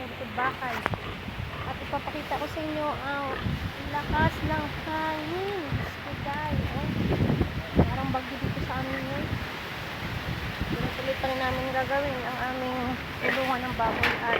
likod bakal. At ipapakita ko sa inyo ang lakas ng hangin. So guys, oh, parang bagyo dito sa amin yun. Tuloy pa rin namin gagawin ang aming tulungan ng baboy at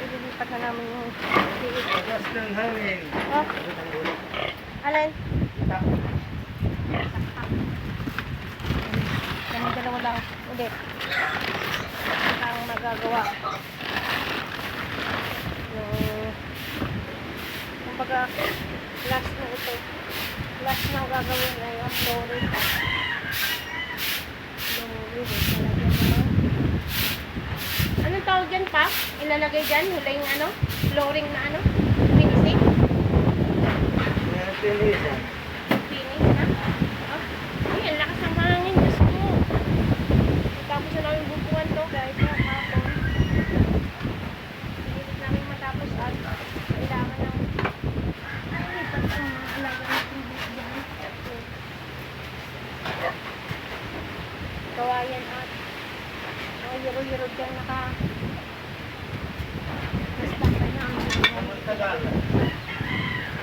ililipat na namin yung liit. Lakas ng hangin. Oh, alay. Kami dalawa lang ulit ang magagawa yung kumbaga last na ito, last na gagawin ay yung flooring yung lilit nalagyan naman. Anong tawag dyan pa? Ilalagay dyan? Hula yung ano? Flooring na ano? Finishing? Pinisan. Finish na? Oh, ay, ang lakas ng hangin. Diyos ko. Tapos na namin bubuan to guys. Hapon. Pinilit namin matapos at kailangan ng lipat ang mga alaga ng tubig dyan. Kawayan at yero-yero dyan naka basta na ang Tagal.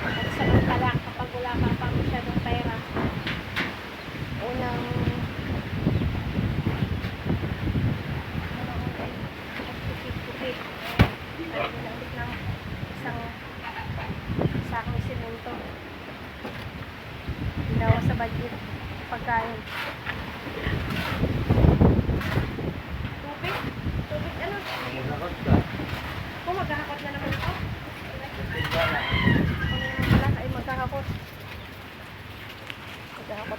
at samantala kapag wala ka pa masyadong pera, unang kupit-kupit ay ulit ng isang sakong simento ginawa sa budget pagkain. Tubig ano? Maghakot ka. Kung maghahakot na naman ito Timbala. kung naman pala ay maghahakot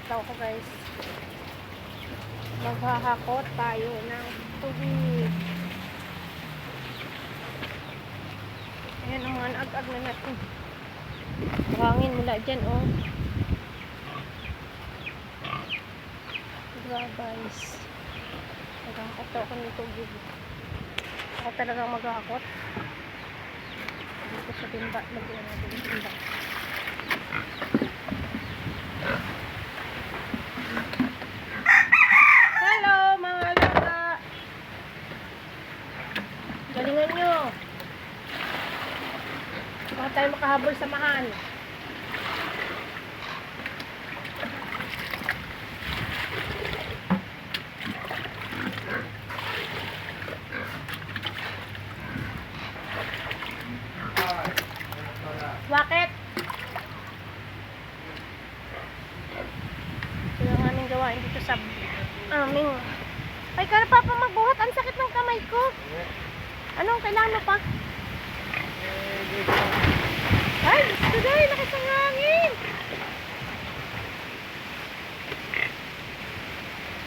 daw ako guys, maghahakot tayo ng tubig. Ayan ang mga ag-ag na natin, hangin mula dyan oh. Diba guys, maghahakot daw ako ng tubig. Ako talagang maghahakot dito sa timba. Lagyan natin yung timba. Hello mga alaga, galingan nyo, baka tayo makahabol sa mahal. Bakit? Ito yung aming gawain dito sa aming... Ay, kaya pa magbuhat. Ang sakit ng kamay ko. Anong kailangan mo pa? Ay, gusto dahil. Lakas ang hangin.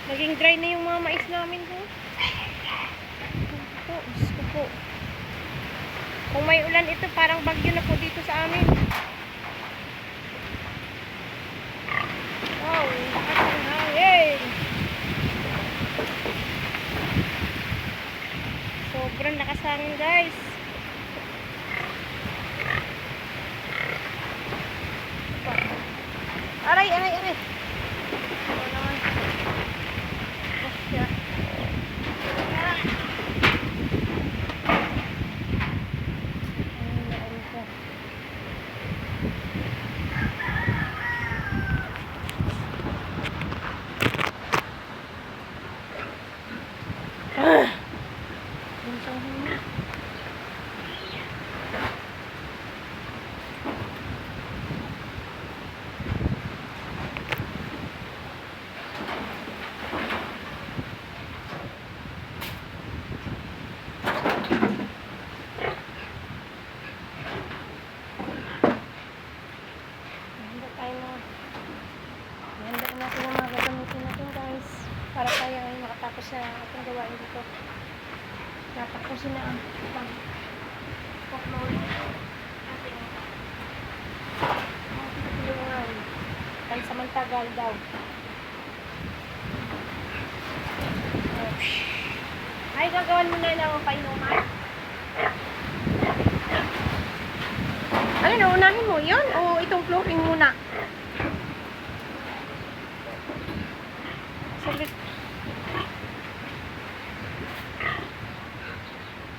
Naging dry na yung mga mais namin ko. Ito, gusto po. Kung may ulan ito, parang bagyo na po dito sa amin. Wow, lakas ng hangin. Sobrang lakas ng hangin guys. Aray, aray, aray. Ano naman? Oh, yeah. Para tayo ay makatapos na ating gawain dito. Natapusin na ang pag-loading ating tulungan. Pansamantagal daw. Ay, gagawan mo na ng painuman. Ano, unahin mo yun? O itong flooring muna? Saglit.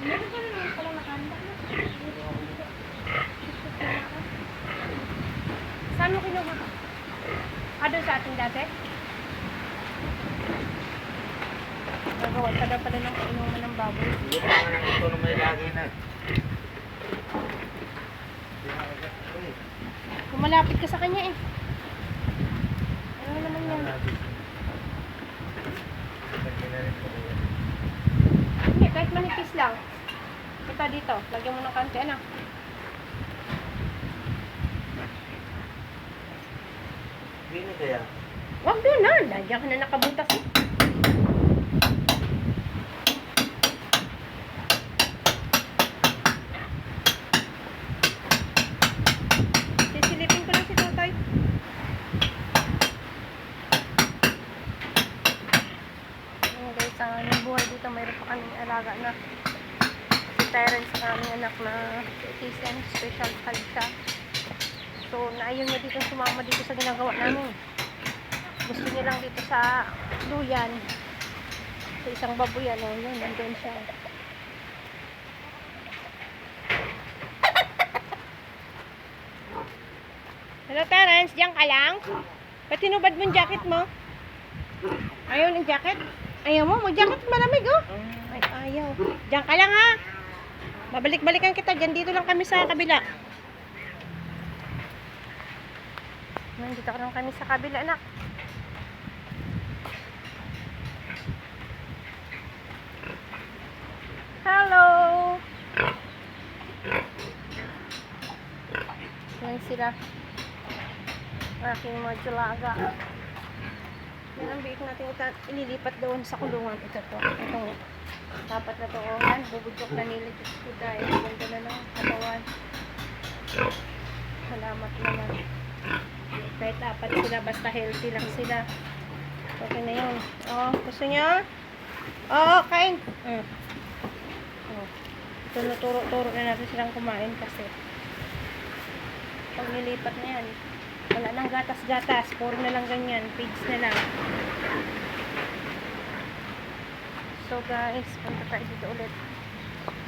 Meron pa rin pala Ate? Gagawa ka daw pala ng kainuman ng baboy. Hindi pa nga lang ito na may lagi na. Kumalapit ka sa kanya eh. Ano naman yan? Hindi, kahit manipis lang. Ito dito, lagyan mo ng kante, ano? Hindi kaya. Wag doon na, lagyan ka na nakabutas eh. Sisilipin ko lang si Totoy. Ayan guys, ang aming buhay dito, mayroon pa kaming alaga na si Terence, ang aming anak na autism, special child siya. So, naayaw niya dito sumama dito sa ginagawa namin. Gusto niya lang dito sa duyan. Sa isang baboy, ano, yun, nandun siya. Hello, Terence, diyan ka lang? Ba't tinubad mo yung jacket mo? Ayaw ng jacket? Ayaw mo? Mag-jacket malamig, oh. Ay, ayaw. Diyan ka lang, ha? Babalik-balikan kita. Diyan, dito lang kami sa kabila. Nandito ka lang kami sa kabila, anak. Hello! Yan sila. Aking mga tsulaga. Yan ang biik natin ililipat doon sa kulungan. Ito to. Itong dapat na to. Yan, bubudok na nila. Ito dahil. Ganda na ng katawan. Salamat naman. Kahit apat sila, basta healthy lang sila. Okay na yun. Oh, gusto niya? Oo, kain. Oh. Tunuturo-turo na natin silang kumain kasi pag nilipat na yan, wala nang gatas-gatas. Puro na lang ganyan. Pigs na lang. So guys, punta tayo dito ulit.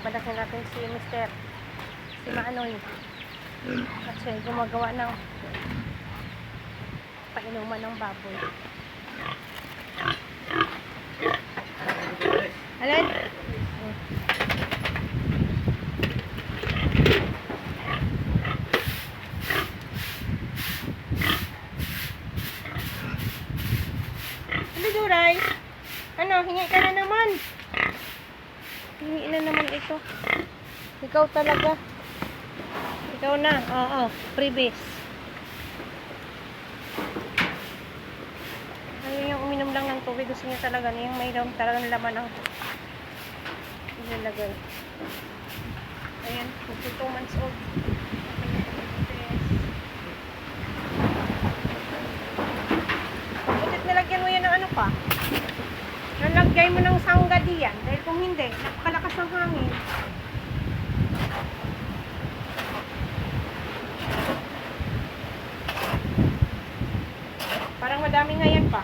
Balakin natin si Mr. Si Maanoy. At siya gumagawa ng painuman ng baboy. Alan? Ano, Duray? Ano, hingi ka na naman. Hingi na naman ito. Ikaw talaga. Ikaw na. Oo, freebies. Ayaw yung uminom lang ng tubig. Gusto niya talaga na yung mayroon talagang laman ang ilalagay. Ayan, 2 months old. Butit nilagyan mo yan ng ano pa? Nalagay mo ng sangga diyan. Dahil kung hindi, napakalakas ng hangin. Parang madami nga yan pa.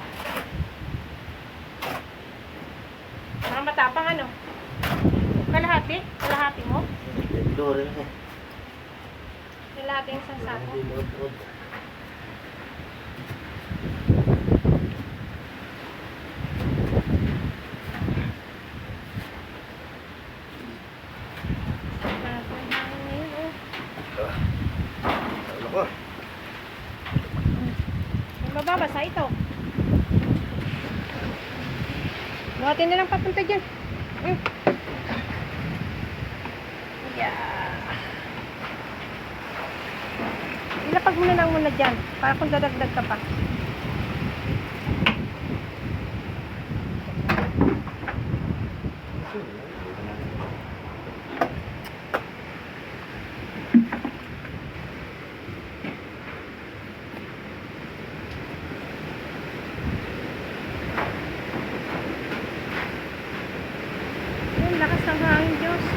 Parang matapang ano? Kalahati? Kalahati mo? Dito rin eh. Kalahati yung isang sako. Ano ko? Mababasa ito. Buhatin na lang papunta dyan. Yeah. Ilapag mo na lang muna dyan. Para kung dadagdag ka pa. Lakas ng hangin, Diyos.